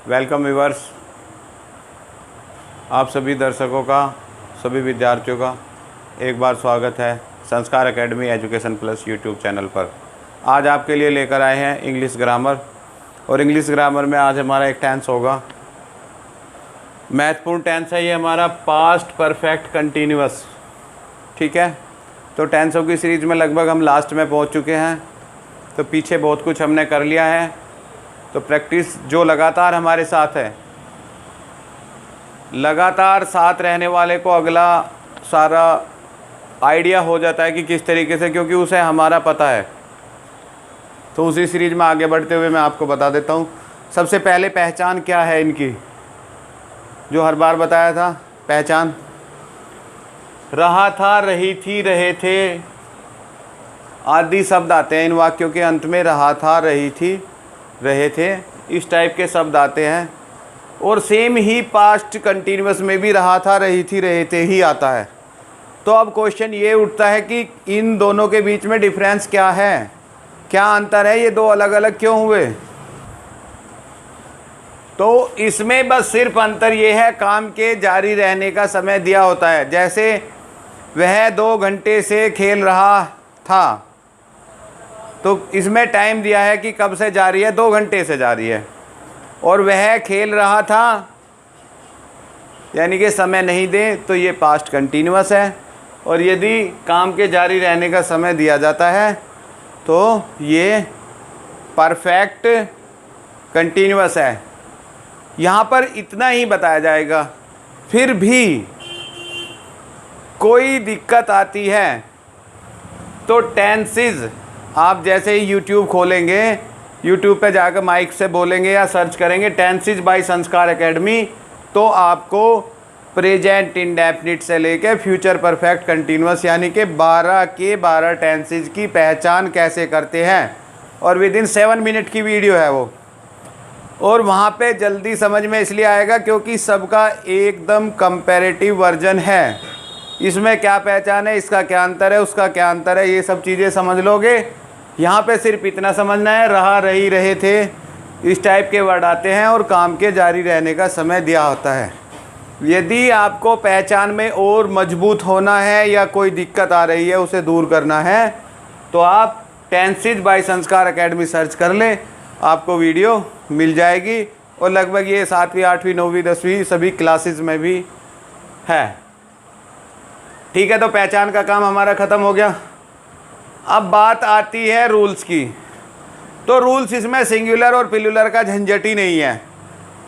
Welcome viewers, आप सभी दर्शकों का, सभी विद्यार्थियों का एक बार स्वागत है संस्कार academy education plus YouTube channel पर। आज आपके लिए लेकर आए हैं इंग्लिश ग्रामर। और इंग्लिश ग्रामर में आज हमारा एक टेंस होगा, महत्वपूर्ण टेंस है ये हमारा, पास्ट परफेक्ट कंटिन्यूअस। ठीक है, तो टेंसों की सीरीज़ में लगभग हम लास्ट में पहुंच चुके हैं, तो पीछे बहुत कुछ हमने कर लिया है। तो प्रैक्टिस जो लगातार हमारे साथ है, लगातार साथ रहने वाले को अगला सारा आइडिया हो जाता है कि किस तरीके से, क्योंकि उसे हमारा पता है। तो उसी सीरीज़ में आगे बढ़ते हुए मैं आपको बता देता हूँ। सबसे पहले पहचान क्या है इनकी, जो हर बार बताया था। पहचान रहा था, रही थी, रहे थे आदि शब्द आते हैं इन वाक्यों के अंत में। रहा था, रही थी, रहे थे, इस टाइप के शब्द आते हैं। और सेम ही पास्ट कंटिन्यूअस में भी रहा था, रही थी, रहे थे ही आता है। तो अब क्वेश्चन ये उठता है कि इन दोनों के बीच में डिफरेंस क्या है, क्या अंतर है, ये दो अलग अलग क्यों हुए। तो इसमें बस सिर्फ अंतर ये है, काम के जारी रहने का समय दिया होता है। जैसे वह 2 घंटे से खेल रहा था, तो इसमें टाइम दिया है कि कब से जारी है, 2 घंटे से जारी है। और वह खेल रहा था यानी कि समय नहीं दे, तो ये पास्ट कंटिन्यूअस है। और यदि काम के जारी रहने का समय दिया जाता है तो ये परफेक्ट कंटिन्यूअस है। यहाँ पर इतना ही बताया जाएगा। फिर भी कोई दिक्कत आती है तो टेंसेस, आप जैसे ही YouTube खोलेंगे, YouTube पे जाकर माइक से बोलेंगे या सर्च करेंगे टेंसेस बाय संस्कार एकेडमी, तो आपको प्रेजेंट इंडेफिनिट से लेके फ्यूचर परफेक्ट कंटिन्यूअस यानी कि 12 के 12 टेंसेस की पहचान कैसे करते हैं। और विदिन 7 मिनट की वीडियो है वो। और वहाँ पे जल्दी समझ में इसलिए आएगा क्योंकि सबका एकदम कंपैरेटिव वर्जन है। इसमें क्या पहचान है, इसका क्या अंतर है, उसका क्या अंतर है, ये सब चीज़ें समझ लोगे। यहाँ पे सिर्फ इतना समझना है, रहा, रही, रहे थे, इस टाइप के वर्ड आते हैं और काम के जारी रहने का समय दिया होता है। यदि आपको पहचान में और मजबूत होना है या कोई दिक्कत आ रही है उसे दूर करना है, तो आप tenses bye Sanskar academy search कर लें, आपको वीडियो मिल जाएगी। और लगभग ये 7वीं 8वीं 9वीं 10वीं सभी क्लासेस में भी है। ठीक है, तो पहचान का काम हमारा ख़त्म हो गया। अब बात आती है रूल्स की। तो रूल्स इसमें सिंगुलर और प्लूरल का झंझट ही नहीं है।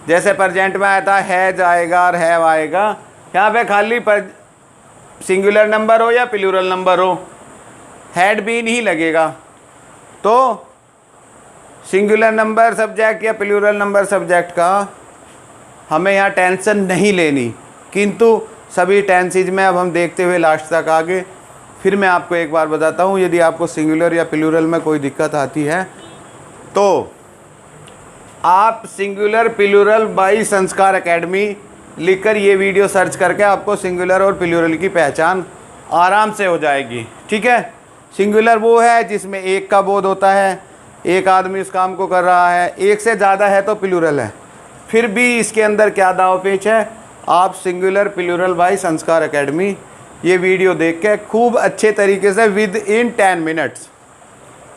जैसे प्रेजेंट में आया था हैज आएगा और हैव आएगा, यहाँ पे खाली सिंगुलर नंबर हो या प्लूरल नंबर हो, हैड बीन ही लगेगा। तो सिंगुलर नंबर सब्जेक्ट या प्लूरल नंबर सब्जेक्ट का हमें यहाँ टेंशन नहीं लेनी। किंतु सभी टेंसेज में अब हम देखते हुए लास्ट तक आगे, फिर मैं आपको एक बार बताता हूँ। यदि आपको सिंगुलर या प्लूरल में कोई दिक्कत आती है तो आप singular plural bye Sanskar academy लिखकर ये वीडियो सर्च करके आपको सिंगुलर और प्लूरल की पहचान आराम से हो जाएगी। ठीक है, सिंगुलर वो है जिसमें एक का बोध होता है, एक आदमी उस काम को कर रहा है। एक से ज़्यादा है तो प्लूरल है। फिर भी इसके अंदर क्या दाव पेच है, आप singular plural bye Sanskar Academy ये वीडियो देख के खूब अच्छे तरीके से विद इन 10 मिनट्स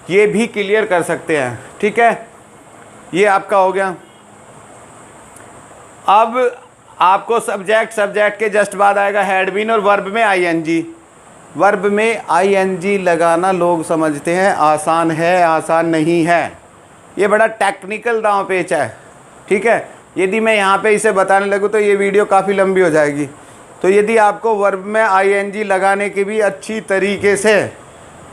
ये भी क्लियर कर सकते हैं। ठीक है, ये आपका हो गया। अब आपको सब्जेक्ट के जस्ट बाद आएगा हैड बीन और वर्ब में आईएनजी। वर्ब में आईएनजी लगाना लोग समझते हैं आसान है, आसान नहीं है। ये बड़ा टेक्निकल दांव पेच है। ठीक है, यदि मैं यहाँ पे इसे बताने लगूँ तो ये वीडियो काफ़ी लंबी हो जाएगी। तो यदि आपको वर्ब में आईएनजी लगाने की भी अच्छी तरीके से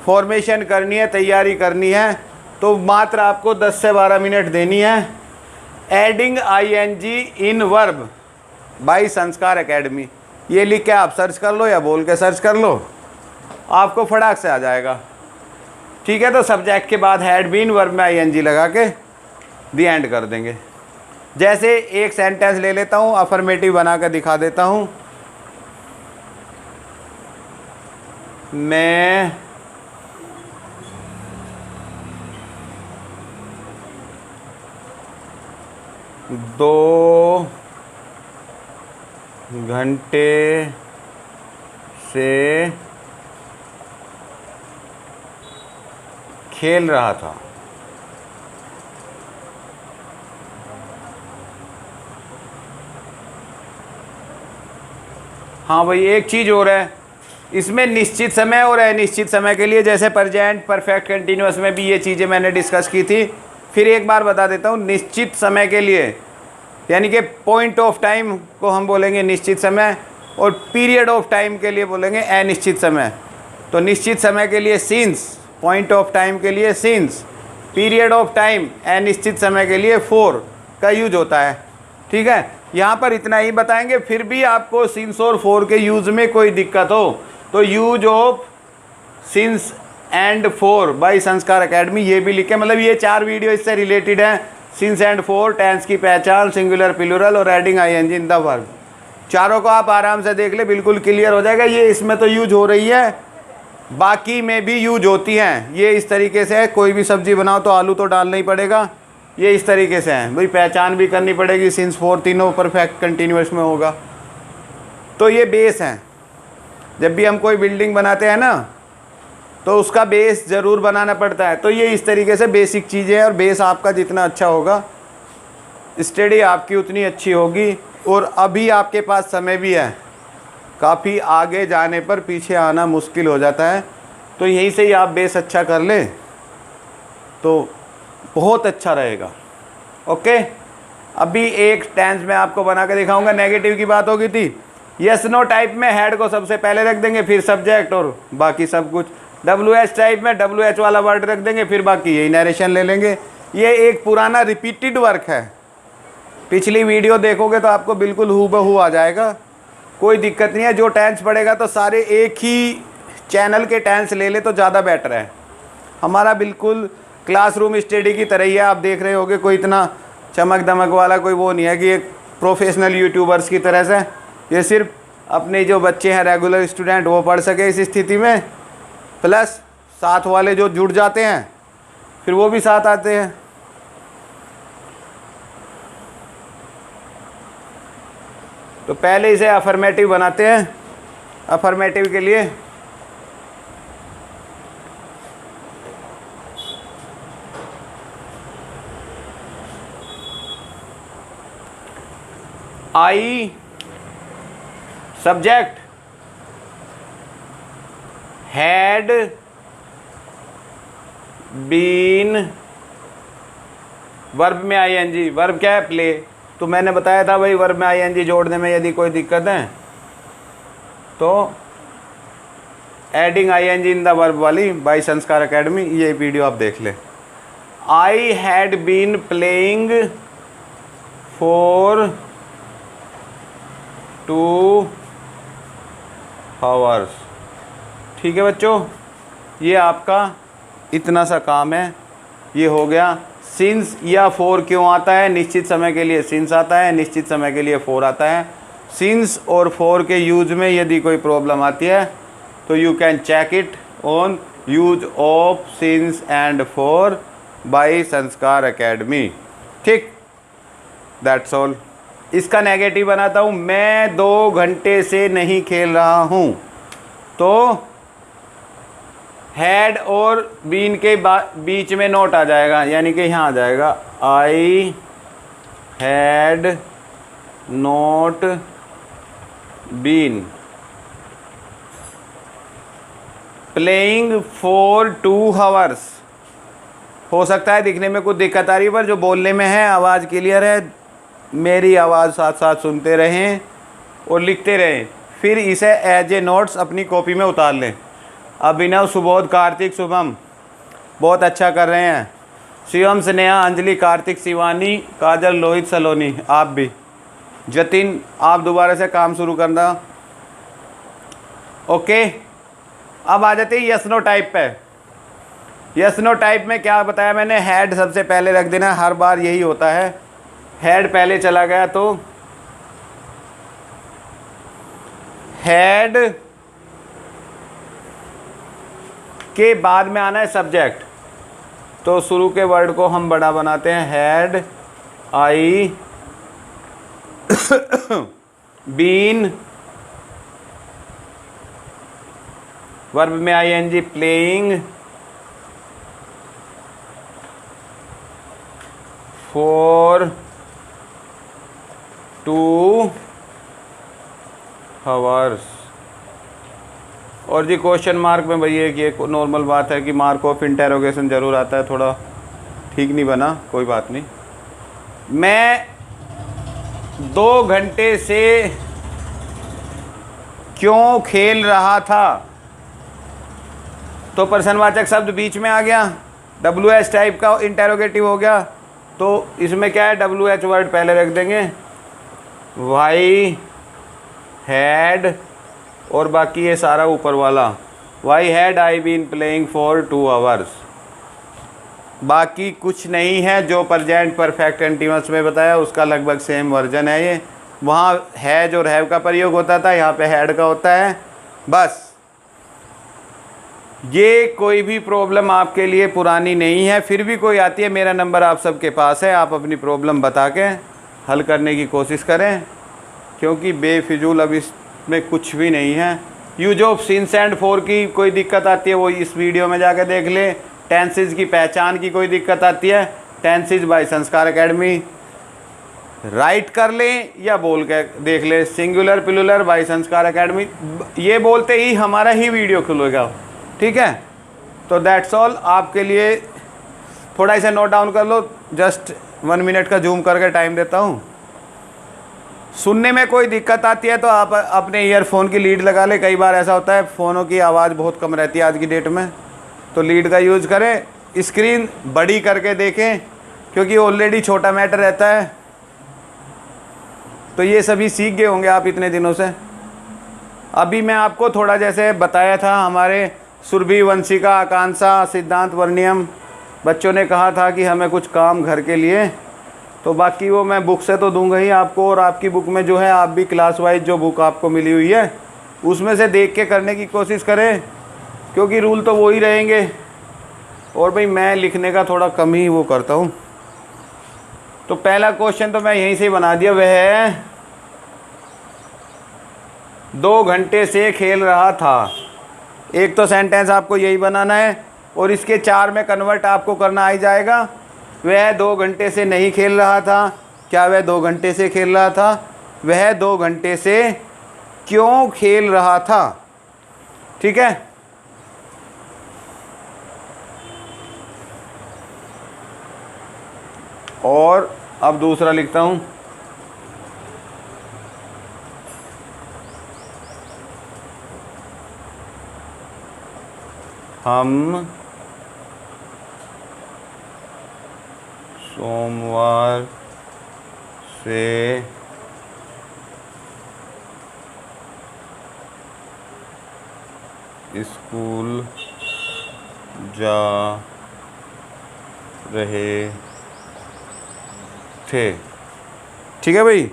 फॉर्मेशन करनी है, तैयारी करनी है, तो मात्र आपको 10 से 12 मिनट देनी है। Adding ING in verb by Sanskar Academy, ये लिख के आप सर्च कर लो या बोल के सर्च कर लो, आपको फटाक से आ जाएगा। ठीक है, तो सब्जेक्ट के बाद हैड बीन, वर्ब में आईएनजी लगा के दी एंड कर देंगे। जैसे एक सेंटेंस ले लेता हूँ, अफर्मेटिव बना कर दिखा देता हूँ। मैं 2 घंटे से खेल रहा था। हाँ भाई, एक चीज़ और है इसमें, निश्चित समय और अनिश्चित समय के लिए, जैसे प्रेजेंट परफेक्ट कंटिन्यूअस में भी ये चीज़ें मैंने डिस्कस की थी। फिर एक बार बता देता हूँ, निश्चित समय के लिए यानी कि पॉइंट ऑफ टाइम को हम बोलेंगे निश्चित समय, और पीरियड ऑफ टाइम के लिए बोलेंगे अनिश्चित समय। तो निश्चित समय के लिए सिंस, पॉइंट ऑफ टाइम के लिए सिंस, पीरियड ऑफ टाइम अनिश्चित समय के लिए फॉर का यूज होता है। ठीक है, यहाँ पर इतना ही बताएंगे। फिर भी आपको सिंस और फॉर के यूज़ में कोई दिक्कत हो तो use of since and for by Sanskar Academy ये भी लिखे, मतलब ये 4 वीडियो इससे रिलेटेड हैं। सिंस एंड फॉर, टेंस की पहचान, सिंगुलर प्लूरल और adding ING in the verb, चारों को आप आराम से देख ले, बिल्कुल क्लियर हो जाएगा। ये इसमें तो यूज हो रही है, बाकी में भी यूज होती हैं। ये इस तरीके से है, कोई भी सब्जी बनाओ तो आलू तो डालना ही पड़ेगा, ये इस तरीके से है भाई, पहचान भी करनी पड़ेगी। सिंस फॉर तीनों परफेक्ट कंटिन्यूअस में होगा। तो ये बेस हैं। जब भी हम कोई बिल्डिंग बनाते हैं ना तो उसका बेस ज़रूर बनाना पड़ता है। तो ये इस तरीके से बेसिक चीज़ें हैं, और बेस आपका जितना अच्छा होगा स्टडी आपकी उतनी अच्छी होगी। और अभी आपके पास समय भी है, काफ़ी आगे जाने पर पीछे आना मुश्किल हो जाता है। तो यहीं से ही आप बेस अच्छा कर लें तो बहुत अच्छा रहेगा। ओके, अभी एक टेंस में आपको बना के दिखाऊंगा। नेगेटिव की बात होगी थी, यस नो टाइप में हेड को सबसे पहले रख देंगे, फिर सब्जेक्ट और बाकी सब कुछ। WH टाइप में WH वाला वर्ड रख देंगे, फिर बाकी यही नरेशन ले लेंगे। ये एक पुराना रिपीटेड वर्क है, पिछली वीडियो देखोगे तो आपको बिल्कुल हूबहू आ जाएगा, कोई दिक्कत नहीं है। जो टेंस पढ़ेगा तो सारे एक ही चैनल के टेंस ले ले तो ज़्यादा बेटर है। हमारा बिल्कुल क्लासरूम स्टडी की तरह ही है। आप देख रहे होगे, कोई इतना चमक दमक वाला कोई वो नहीं है कि एक प्रोफेशनल यूट्यूबर्स की तरह से। ये सिर्फ अपने जो बच्चे हैं रेगुलर स्टूडेंट वो पढ़ सके इस स्थिति में, प्लस साथ वाले जो जुड़ जाते हैं फिर वो भी साथ आते हैं। तो पहले इसे अफर्मेटिव बनाते हैं। अफर्मेटिव के लिए I subject, had been, verb में आईएनजी, वर्ब क्या है प्ले। तो मैंने बताया था भाई वर्ब में आईएनजी जोड़ने में यदि कोई दिक्कत है तो adding ING in the verb वाली बाय संस्कार एकेडमी, ये वीडियो आप देख ले। I had been playing for 2 hours. ठीक है बच्चों, ये आपका इतना सा काम है, ये हो गया। सिंस या फॉर क्यों आता है? निश्चित समय के लिए सिंस आता है, निश्चित समय के लिए फॉर आता है। सिंस और फॉर के यूज में यदि कोई प्रॉब्लम आती है तो you can check it on use of since and for by Sanskar Academy. ठीक, दैट्स ऑल। इसका नेगेटिव बनाता हूँ, मैं 2 घंटे से नहीं खेल रहा हूँ। तो हैड और बीन के बीच में नोट आ जाएगा, यानी कि यहाँ आ जाएगा I had not been playing for 2 hours. हो सकता है दिखने में कुछ दिक्कत आ रही है, पर जो बोलने में है आवाज़ क्लियर है। मेरी आवाज़ साथ साथ सुनते रहें और लिखते रहें, फिर इसे एज ए नोट्स अपनी कॉपी में उतार लें। अभिनव, सुबोध, कार्तिक, शुभम बहुत अच्छा कर रहे हैं। शिवम, स्नेहा, अंजलि, कार्तिक, शिवानी, काजल, लोहित, सलोनी, आप भी। जतिन, आप दोबारा से काम शुरू करना। ओके, अब आ जाते हैं यस नो टाइप पे। यस नो टाइप में क्या बताया मैंने? हैड सबसे पहले रख देना, हर बार यही होता है। हैड पहले चला गया तो हैड के बाद में आना है सब्जेक्ट। तो शुरू के वर्ड को हम बड़ा बनाते हैं, हैड आई बीन, वर्ब में ing, प्लेइंग, फॉर 2 आवर्स। और जी क्वेश्चन मार्क में भैया कि एक नॉर्मल बात है कि मार्क ऑफ इंटेरोगेशन ज़रूर आता है, थोड़ा ठीक नहीं बना, कोई बात नहीं। मैं 2 घंटे से क्यों खेल रहा था, तो प्रश्नवाचक शब्द बीच में आ गया, WH टाइप का इंटेरोगेटिव हो गया, तो इसमें क्या है, WH वर्ड पहले रख देंगे, वाई हैड, और बाकी ये सारा ऊपर वाला, why had I been playing for 2 hours. बाकी कुछ नहीं है, जो प्रेजेंट परफेक्ट कंटीन्यूअस में बताया उसका लगभग सेम वर्जन है ये। वहाँ हैज और हैव का प्रयोग होता था, यहाँ पे हैड का होता है। बस ये कोई भी प्रॉब्लम आपके लिए पुरानी नहीं है, फिर भी कोई आती है, मेरा नंबर आप सबके पास है, आप अपनी प्रॉब्लम बता के हल करने की कोशिश करें, क्योंकि बेफिजूल अब इसमें कुछ भी नहीं है। Use of since and for की कोई दिक्कत आती है वो इस वीडियो में जाके देख ले। टेंसेज की पहचान की कोई दिक्कत आती है, tenses bye Sanskar academy right कर लें या बोल के देख ले, singular plural bye Sanskar Academy, ये बोलते ही हमारा ही वीडियो खुलेगा, ठीक है। तो दैट्स ऑल, आपके लिए थोड़ा इसे नोट डाउन कर लो, जस्ट 1 मिनट का जूम करके टाइम देता हूँ। सुनने में कोई दिक्कत आती है तो आप अपने ईयरफोन की लीड लगा ले, कई बार ऐसा होता है फ़ोनों की आवाज़ बहुत कम रहती है आज की डेट में, तो लीड का यूज़ करें। स्क्रीन बड़ी करके देखें, क्योंकि ऑलरेडी छोटा मैटर रहता है, तो ये सभी सीख गए होंगे आप इतने दिनों से। अभी मैं आपको थोड़ा जैसे बताया था, हमारे सुरभि, वंशिका, आकांक्षा, सिद्धांत, वर्णियम बच्चों ने कहा था कि हमें कुछ काम घर के लिए, तो बाकी वो मैं बुक से तो दूंगा ही आपको, और आपकी बुक में जो है आप भी क्लास वाइज जो बुक आपको मिली हुई है उसमें से देख के करने की कोशिश करें, क्योंकि रूल तो वो ही रहेंगे। और भाई मैं लिखने का थोड़ा कम ही वो करता हूँ। तो पहला क्वेश्चन तो मैं यहीं से बना दिया, वह है 2 घंटे से खेल रहा था। एक तो सेंटेंस आपको यही बनाना है, और इसके 4 में कन्वर्ट आपको करना आ ही जाएगा। वह 2 घंटे से नहीं खेल रहा था, क्या वह 2 घंटे से खेल रहा था, वह 2 घंटे से क्यों खेल रहा था, ठीक है। और अब दूसरा लिखता हूँ, हम सोमवार से स्कूल जा रहे थे, ठीक है भाई।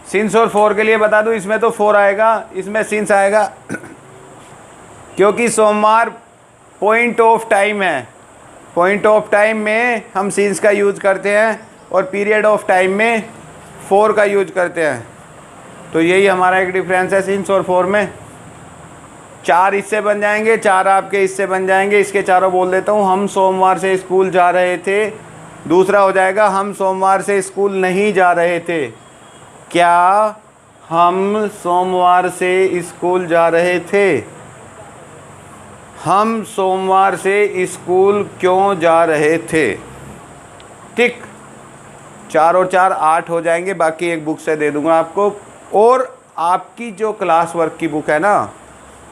सिंस और फॉर के लिए बता दूं, इसमें तो 4 आएगा, इसमें सिंस आएगा, क्योंकि सोमवार पॉइंट ऑफ टाइम है। पॉइंट ऑफ टाइम में हम सिंस का यूज़ करते हैं, और पीरियड ऑफ टाइम में 4 का यूज करते हैं। तो यही हमारा एक डिफरेंस है सिंस और 4 में। 4 इससे बन जाएंगे, 4 आपके इससे बन जाएंगे, इसके चारों बोल देता हूँ। हम सोमवार से स्कूल जा रहे थे। दूसरा हो जाएगा, हम सोमवार से स्कूल नहीं जा रहे थे। क्या हम सोमवार से स्कूल जा रहे थे? हम सोमवार से स्कूल क्यों जा रहे थे? ठीक, 4 और 4 8 हो जाएंगे। बाकी एक बुक से दे दूंगा आपको। और आपकी जो क्लास वर्क की बुक है ना,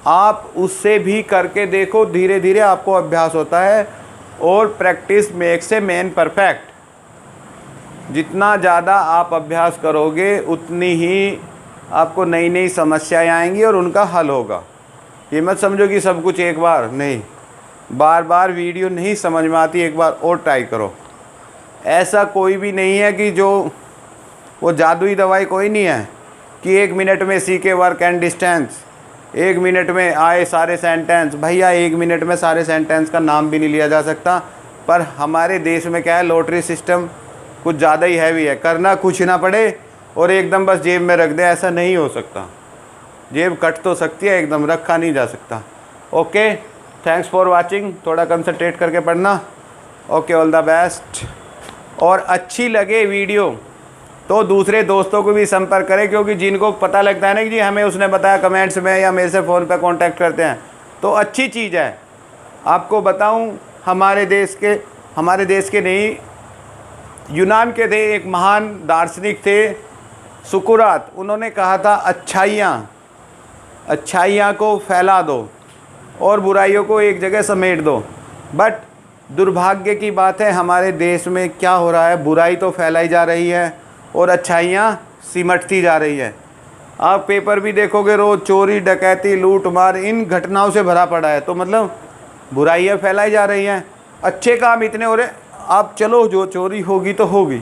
आप उससे भी करके देखो। धीरे धीरे आपको अभ्यास होता है, और practice makes a man perfect. जितना ज़्यादा आप अभ्यास करोगे, उतनी ही आपको नई नई समस्याएं आएंगी और उनका हल होगा। ये मत समझो कि सब कुछ एक बार नहीं, बार बार वीडियो नहीं समझ में आती, एक बार और ट्राई करो। ऐसा कोई भी नहीं है कि जो वो जादुई दवाई कोई नहीं है कि 1 मिनट में सीखे वर्क एंड डिस्टेंस, 1 मिनट में आए सारे सेंटेंस। भैया 1 मिनट में सारे सेंटेंस का नाम भी नहीं लिया जा सकता। पर हमारे देश में क्या है, लॉटरी सिस्टम कुछ ज़्यादा ही हैवी है। करना कुछ ना पड़े, और एकदम बस जेब में रख दें, ऐसा नहीं हो सकता। जेब कट तो सकती है, एकदम रखा नहीं जा सकता। Okay, thanks for watching. थोड़ा कंसंट्रेट करके पढ़ना। Okay, all the best. और अच्छी लगे वीडियो तो दूसरे दोस्तों को भी संपर्क करें, क्योंकि जिनको पता लगता है ना कि जी हमें उसने बताया कमेंट्स में या मेरे से फ़ोन पे कांटेक्ट करते हैं, तो अच्छी चीज़ है। आपको बताऊं, हमारे देश के नहीं, यूनान के थे एक महान दार्शनिक थे सुकुरात। उन्होंने कहा था अच्छाइयाँ को फैला दो और बुराइयों को एक जगह समेट दो। बट दुर्भाग्य की बात है, हमारे देश में क्या हो रहा है, बुराई तो फैलाई जा रही है और अच्छाइयाँ सिमटती जा रही है। आप पेपर भी देखोगे, रोज़ चोरी, डकैती, लूट मार इन घटनाओं से भरा पड़ा है। तो मतलब बुराइयाँ फैलाई जा रही हैं, अच्छे काम इतने हो रहे। आप चलो, जो चोरी होगी तो होगी,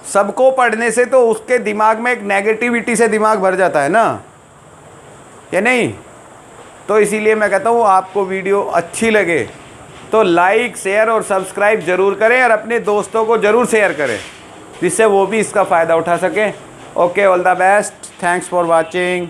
सबको पढ़ने से तो उसके दिमाग में एक नेगेटिविटी से दिमाग भर जाता है ना, या नहीं? तो इसीलिए मैं कहता हूँ, आपको वीडियो अच्छी लगे तो लाइक, शेयर और सब्सक्राइब ज़रूर करें और अपने दोस्तों को ज़रूर शेयर करें, जिससे वो भी इसका फ़ायदा उठा सकें। Okay, all the best, thanks for watching.